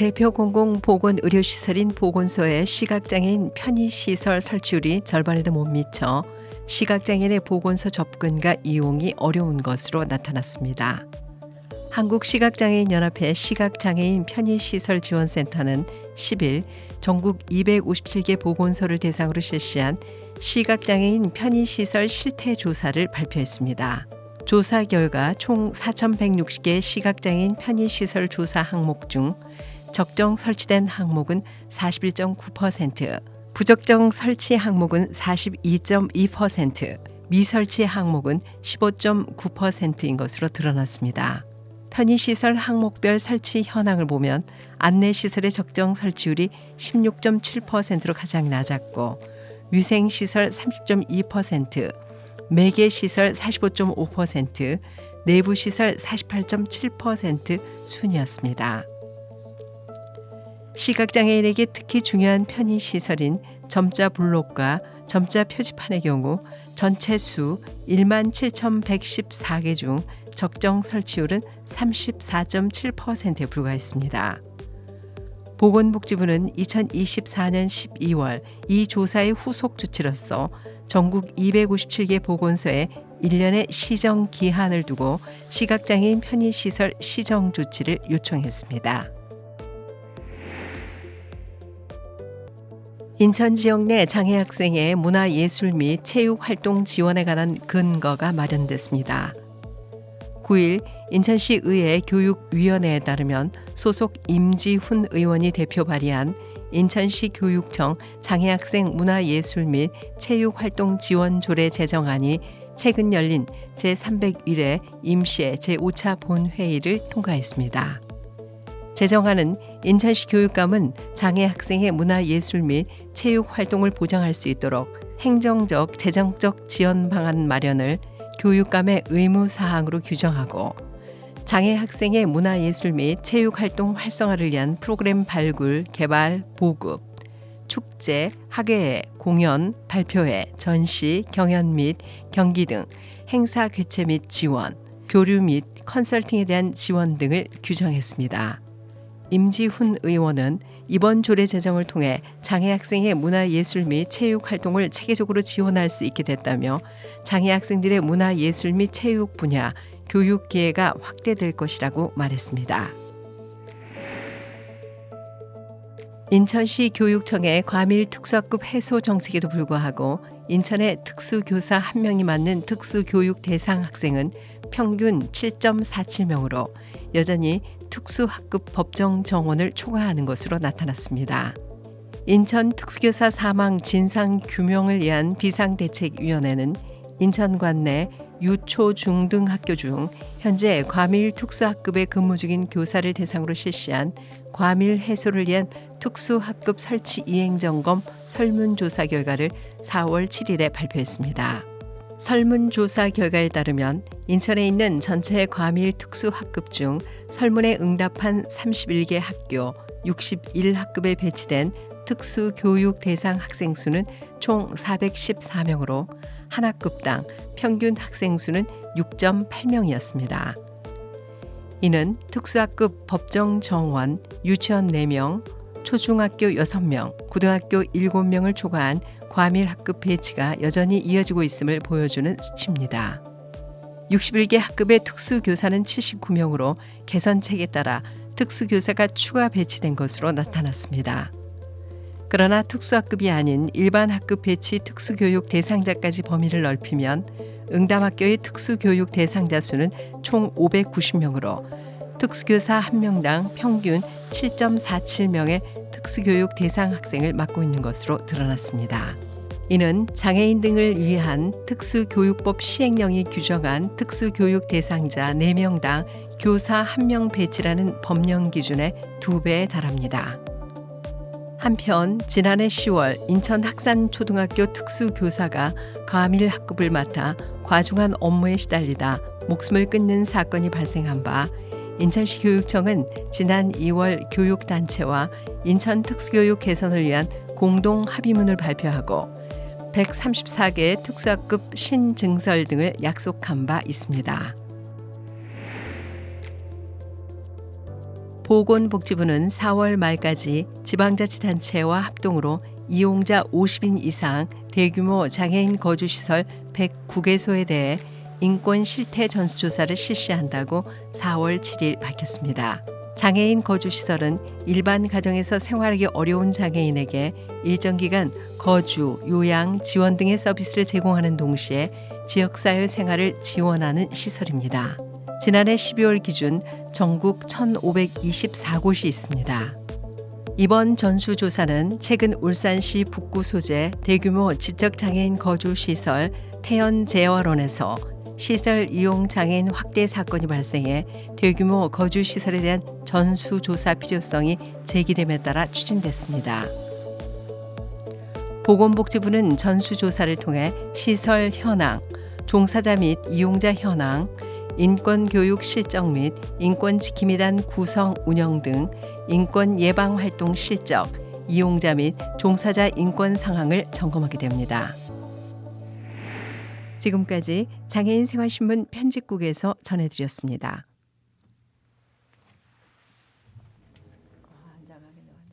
대표 공공보건의료시설인 보건소의 시각장애인 편의시설 설치율이 절반에도 못 미쳐 시각장애인의 보건소 접근과 이용이 어려운 것으로 나타났습니다. 한국시각장애인연합회 시각장애인 편의시설 지원센터는 10일 전국 257개 보건소를 대상으로 실시한 시각장애인 편의시설 실태조사를 발표했습니다. 조사 결과 총 4,160개 시각장애인 편의시설 조사 항목 중 적정 설치된 항목은 41.9%, 부적정 설치 항목은 42.2%, 미설치 항목은 15.9%인 것으로 드러났습니다. 편의시설 항목별 설치 현황을 보면 안내시설의 적정 설치율이 16.7%로 가장 낮았고 위생시설 30.2%, 매개시설 45.5%, 내부시설 48.7% 순이었습니다. 시각장애인에게 특히 중요한 편의시설인 점자 블록과 점자 표지판의 경우 전체 수 17,114개 중 적정 설치율은 34.7%에 불과했습니다. 보건복지부는 2024년 12월 이 조사의 후속 조치로서 전국 257개 보건소에 1년의 시정 기한을 두고 시각장애인 편의시설 시정 조치를 요청했습니다. 인천 지역 내 장애 학생의 문화예술 및 체육활동 지원에 관한 근거가 마련됐습니다. 9일 인천시 의회 교육위원회에 따르면 소속 임지훈 의원이 대표 발의한 인천시 교육청 장애학생 문화예술 및 체육활동 지원 조례 제정안이 최근 열린 제301회 임시회 제5차 본회의를 통과했습니다. 제정안은 인천시 교육감은 장애 학생의 문화예술 및 체육활동을 보장할 수 있도록 행정적, 재정적 지원 방안 마련을 교육감의 의무사항으로 규정하고 장애 학생의 문화예술 및 체육활동 활성화를 위한 프로그램 발굴, 개발, 보급, 축제, 학예회, 공연, 발표회, 전시, 경연 및 경기 등 행사 개최 및 지원, 교류 및 컨설팅에 대한 지원 등을 규정했습니다. 임지훈 의원은 이번 조례 제정을 통해 장애 학생의 문화예술 및 체육활동을 체계적으로 지원할 수 있게 됐다며 장애 학생들의 문화예술 및 체육 분야 교육 기회가 확대될 것이라고 말했습니다. 인천시 교육청의 과밀 특수학급 해소 정책에도 불구하고 인천의 특수교사 1명이 맡는 특수교육 대상 학생은 평균 7.47명으로 여전히 특수학급 법정 정원을 초과하는 것으로 나타났습니다. 인천 특수교사 사망 진상 규명을 위한 비상대책위원회는 인천 관내 유초, 중 등 학교 중 현재 과밀 특수학급에 근무 중인 교사를 대상으로 실시한 과밀 해소를 위한 특수학급 설치 이행점검 설문조사 결과를 4월 7일에 발표했습니다. 설문조사 결과에 따르면 인천에 있는 전체 과밀 특수학급 중 설문에 응답한 31개 학교 61학급에 배치된 특수교육 대상 학생 수는 총 414명으로 한 학급당 평균 학생 수는 6.8명이었습니다. 이는 특수학급 법정 정원 유치원 4명, 초중학교 6명, 고등학교 7명을 초과한 과밀 학급 배치가 여전히 이어지고 있음을 보여주는 수치입니다. 61개 학급의 특수교사는 79명으로 개선책에 따라 특수교사가 추가 배치된 것으로 나타났습니다. 그러나 특수학급이 아닌 일반 학급 배치 특수교육 대상자까지 범위를 넓히면 응답학교의 특수교육 대상자 수는 총 590명으로 특수교사 1명당 평균 7.47명의 특수교육 대상 학생을 맡고 있는 것으로 드러났습니다. 이는 장애인 등을 위한 특수교육법 시행령이 규정한 특수교육 대상자 4명당 교사 1명 배치라는 법령 기준의 2배에 달합니다. 한편 지난해 10월 인천 학산초등학교 특수교사가 과밀 학급을 맡아 과중한 업무에 시달리다 목숨을 끊는 사건이 발생한 바 인천시 교육청은 지난 2월 교육단체와 인천 특수교육 개선을 위한 공동 합의문을 발표하고 134개의 특수학급 신증설 등을 약속한 바 있습니다. 보건복지부는 4월 말까지 지방자치단체와 합동으로 이용자 50인 이상 대규모 장애인 거주시설 109개소에 대해 인권 실태 전수조사를 실시한다고 4월 7일 밝혔습니다. 장애인 거주시설은 일반 가정에서 생활하기 어려운 장애인에게 일정 기간 거주, 요양, 지원 등의 서비스를 제공하는 동시에 지역사회 생활을 지원하는 시설입니다. 지난해 12월 기준 전국 1,524곳이 있습니다. 이번 전수조사는 최근 울산시 북구 소재 대규모 지적장애인 거주시설 태연재활원에서 시설 이용 장애인 확대 사건이 발생해 대규모 거주시설에 대한 전수조사 필요성이 제기됨에 따라 추진됐습니다. 보건복지부는 전수조사를 통해 시설 현황, 종사자 및 이용자 현황, 인권교육 실적 및 인권지킴이단 구성 운영 등 인권 예방 활동 실적, 이용자 및 종사자 인권 상황을 점검하게 됩니다. 지금까지 장애인 생활신문 편집국에서 전해드렸습니다.